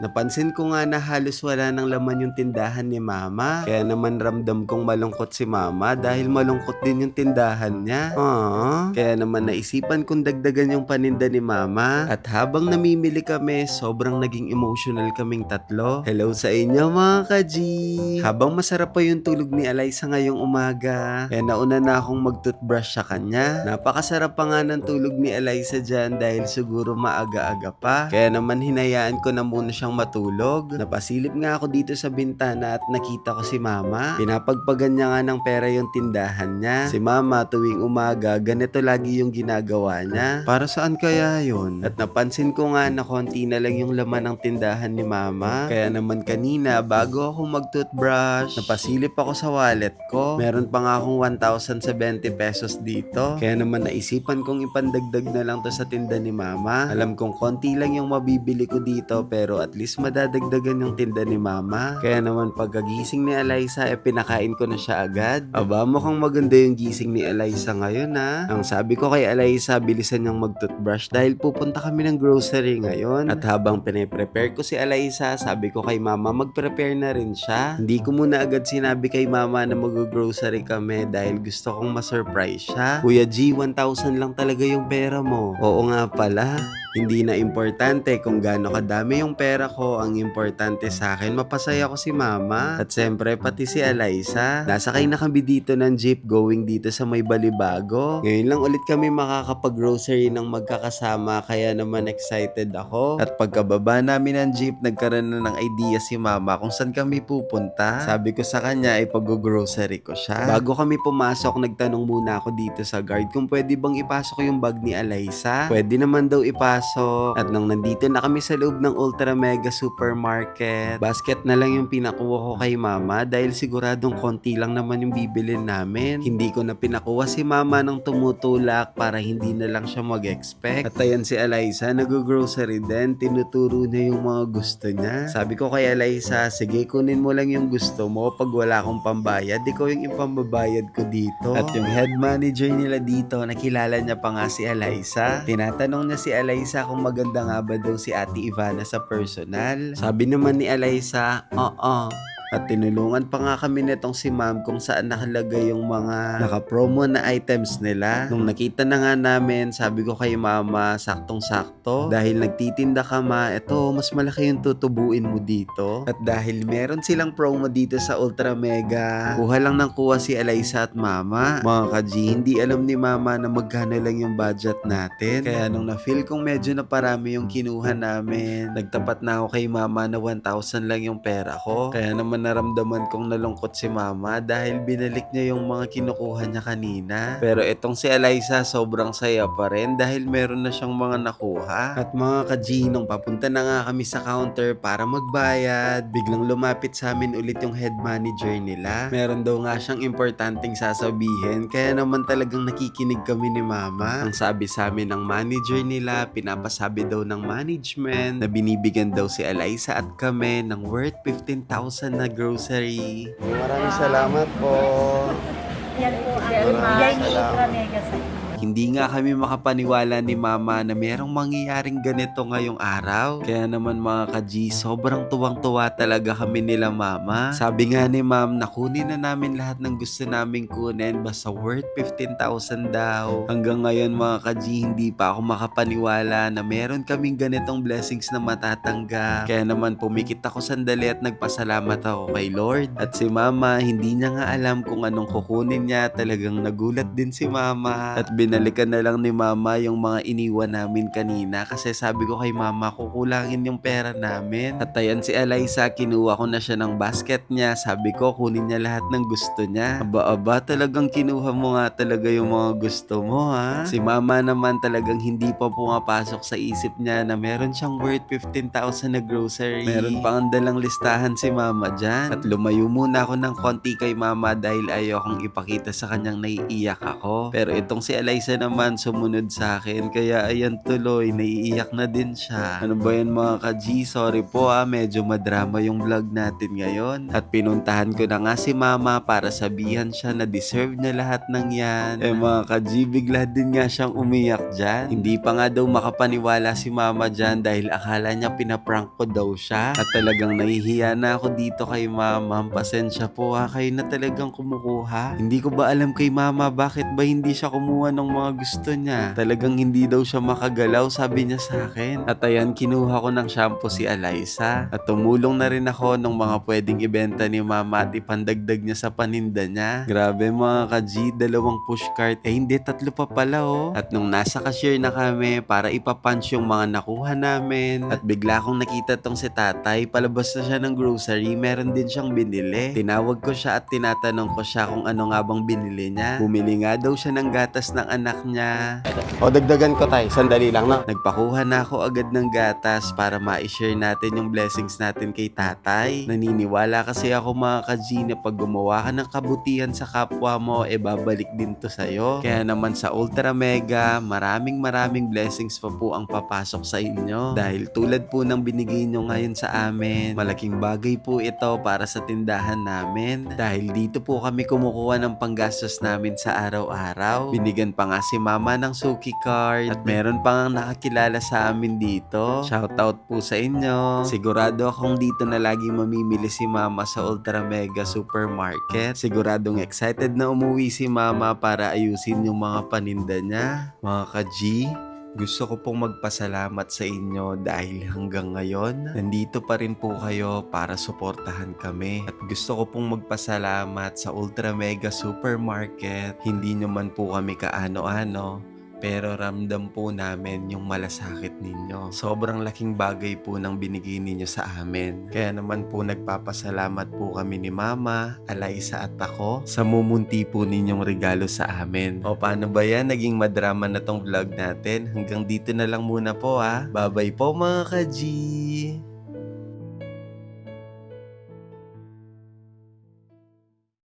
Napansin ko nga na halos wala ng laman yung tindahan ni mama. Kaya naman ramdam kong malungkot si mama dahil malungkot din yung tindahan niya. Aww. Kaya naman naisipan kong dagdagan yung paninda ni mama. At habang namimili kami, sobrang naging emotional kaming tatlo. Hello sa inyo mga ka-G! Habang masarap pa yung tulog ni Eliza ngayong umaga, kaya nauna na akong mag-toothbrush sa kanya. Napakasarap pa nga ng tulog ni Eliza dyan dahil siguro maaga-aga pa. Kaya naman hinayaan ko na muna siyang matulog. Napasilip nga ako dito sa bintana at nakita ko si mama. Pinapagpagan niya nga ng pera yung tindahan niya. Si mama tuwing umaga, ganito lagi yung ginagawa niya. Para saan kaya yun? At napansin ko nga na konti na lang yung laman ng tindahan ni mama. Kaya naman kanina, bago ako mag-toothbrush, napasilip ako sa wallet ko. Meron pa nga akong 1,070 pesos dito. Kaya naman naisipan kong ipandagdag na lang to sa tinda ni mama. Alam kong konti lang yung mabibili ko dito pero at least madadagdagan yung tinda ni mama. Kaya naman pagkagising ni Eliza, pinakain ko na siya agad. Aba, mukhang maganda yung gising ni Eliza ngayon ha. Ang sabi ko kay Eliza, bilisan niyang mag-toothbrush dahil pupunta kami ng grocery ngayon. At habang pine-prepare ko si Eliza, sabi ko kay mama mag-prepare na rin siya. Hindi ko muna agad sinabi kay mama na mag-grocery kami dahil gusto kong ma-surprise siya. Kuya G, 1,000 lang talaga yung pera mo. Oo nga pala. Hindi na importante kung gaano kadami yung pera ko. Ang importante sa akin, mapasaya ko si mama. At siyempre, pati si Eliza. Nasakay na kami dito ng jeep going dito sa may Balibago. Ngayon lang ulit kami makakapag-grocery ng magkakasama. Kaya naman excited ako. At pagkababa namin ng jeep, nagkaroon na ng idea si mama kung saan kami pupunta. Sabi ko sa kanya, ipag-grocery ko siya. Bago kami pumasok, nagtanong muna ako dito sa guard kung pwede bang ipasok yung bag ni Eliza. Pwede naman daw ipasok. At nung nandito na kami sa loob ng Ultra Mega Supermarket, basket na lang yung pinakuha ko kay mama dahil siguradong konti lang naman yung bibilin namin. Hindi ko na pinakuha si mama ng tumutulak para hindi na lang siya mag-expect. At ayan si Eliza, nag-grocery din. Tinuturo niya yung mga gusto niya. Sabi ko kay Eliza, sige kunin mo lang yung gusto mo. Pag wala akong pambayad, ikaw yung ipambabayad ko dito. At yung head manager nila dito, nakilala niya pa nga si Eliza. Tinatanong niya si Eliza kung maganda nga ba daw si Ate Ivana sa personal. Sabi naman ni Eliza, oo. At tinulungan pa nga kami nitong si ma'am kung saan nakalagay yung mga naka-promo na items nila. Nung nakita na nga namin, sabi ko kay mama, saktong-sakto. Dahil nagtitinda ka ma, eto, mas malaki yung tutubuin mo dito. At dahil meron silang promo dito sa Ultra Mega, kuha lang ng kuha si Eliza at mama. Mga ka-G, hindi alam ni mama na magkano lang yung budget natin. Kaya nung na-feel kong medyo na parami yung kinuha namin, nagtapat na ako kay mama na 1,000 lang yung pera ko. Kaya naman naramdaman kong nalungkot si mama dahil binalik niya yung mga kinukuha niya kanina. Pero itong si Eliza sobrang saya pa rin dahil meron na siyang mga nakuha. At mga ka-G, nung papunta na nga kami sa counter para magbayad, biglang lumapit sa amin ulit yung head manager nila. Meron daw nga siyang importanteng sasabihin kaya naman talagang nakikinig kami ni mama. Ang sabi sa amin ng manager nila, pinapasabi daw ng management na binibigyan daw si Eliza at kami ng worth 15,000 na grocery. Maraming salamat po. Yan po ang Maraming bigay ni salamat. Ultra Mega sa inyo. Hindi nga kami makapaniwala ni mama na merong mangyayaring ganito ngayong araw. Kaya naman mga ka-G, sobrang tuwang-tuwa talaga kami nila mama. Sabi nga ni ma'am, nakunin na namin lahat ng gusto naming kunin basta worth 15,000 daw. Hanggang ngayon mga ka-G, hindi pa ako makapaniwala na meron kaming ganitong blessings na matatanggap. Kaya naman pumikit ako sandali at nagpasalamat ako kay Lord. At si mama, hindi niya nga alam kung anong kukunin niya. Talagang nagulat din si mama. At binalikan na lang ni mama yung mga iniwan namin kanina kasi sabi ko kay mama kukulangin yung pera namin. At ayan si Eliza, kinuha ko na siya ng basket niya. Sabi ko kunin niya lahat ng gusto niya. Aba talagang kinuha mo nga talaga yung mga gusto mo ha. Si mama naman talagang hindi pa pumapasok sa isip niya na meron siyang worth 15,000 na grocery. Meron pa ang dalang listahan si mama dyan. At lumayo muna ako ng konti kay mama dahil ayaw kong ipakita sa kanyang naiiyak ako. Pero itong si Eliza Eliza naman sumunod sa akin. Kaya ayan tuloy, naiiyak na din siya. Ano ba yan mga ka-G? Sorry po medyo madrama yung vlog natin ngayon. At pinuntahan ko na nga si mama para sabihan siya na deserve niya lahat ng yan. Mga ka-G, bigla din nga siyang umiyak dyan. Hindi pa nga daw makapaniwala si mama dyan dahil akala niya pinaprank ko daw siya. At talagang nahihiya na ako dito kay mama. Pasensya po kayo na talagang kumukuha. Hindi ko ba alam kay mama bakit ba hindi siya kumuha ng mga gusto niya. Talagang hindi daw siya makagalaw, sabi niya sa akin. At ayan, kinuha ko ng shampoo si Eliza. At tumulong na rin ako ng mga pwedeng ibenta ni mama at ipandagdag niya sa paninda niya. Grabe mga ka-G, 2 pushcart. Hindi, 3 pa pala At nung nasa cashier na kami para ipapunch yung mga nakuha namin. At bigla akong nakita tong si tatay. Palabas na siya ng grocery. Meron din siyang binili. Tinawag ko siya at tinatanong ko siya kung ano nga bang binili niya. Bumili nga daw siya ng gatas ng anak niya. O dagdagan ko tayo, sandali lang na. Nagpakuha na ako agad ng gatas para ma-share natin yung blessings natin kay tatay. Naniniwala kasi ako mga ka-G na pag gumawa ka ng kabutihan sa kapwa mo, babalik din to sa'yo. Kaya naman sa Ultra Mega, maraming blessings pa po ang papasok sa inyo. Dahil tulad po ng binigay nyo ngayon sa amin, malaking bagay po ito para sa tindahan namin. Dahil dito po kami kumukuha ng panggastos namin sa araw-araw. Binigyan pa nga si mama ng suki card. At meron pa nga nakakilala sa amin dito. Shoutout po sa inyo. Sigurado akong dito na lagi mamimili si mama sa Ultra Mega Supermarket. Siguradong excited na umuwi si mama para ayusin yung mga paninda niya. Mga ka-G, gusto ko pong magpasalamat sa inyo dahil hanggang ngayon, nandito pa rin po kayo para suportahan kami. At gusto ko pong magpasalamat sa Ultra Mega Supermarket. Hindi nyo man po kami kaano-ano, pero ramdam po namin yung malasakit ninyo. Sobrang laking bagay po ng binigay ninyo sa amin. Kaya naman po nagpapasalamat po kami ni Mama, Eliza at ako sa mumunti po ninyong regalo sa amin. O paano ba yan? Naging madrama na tong vlog natin. Hanggang dito na lang muna po Bye-bye po mga ka-G!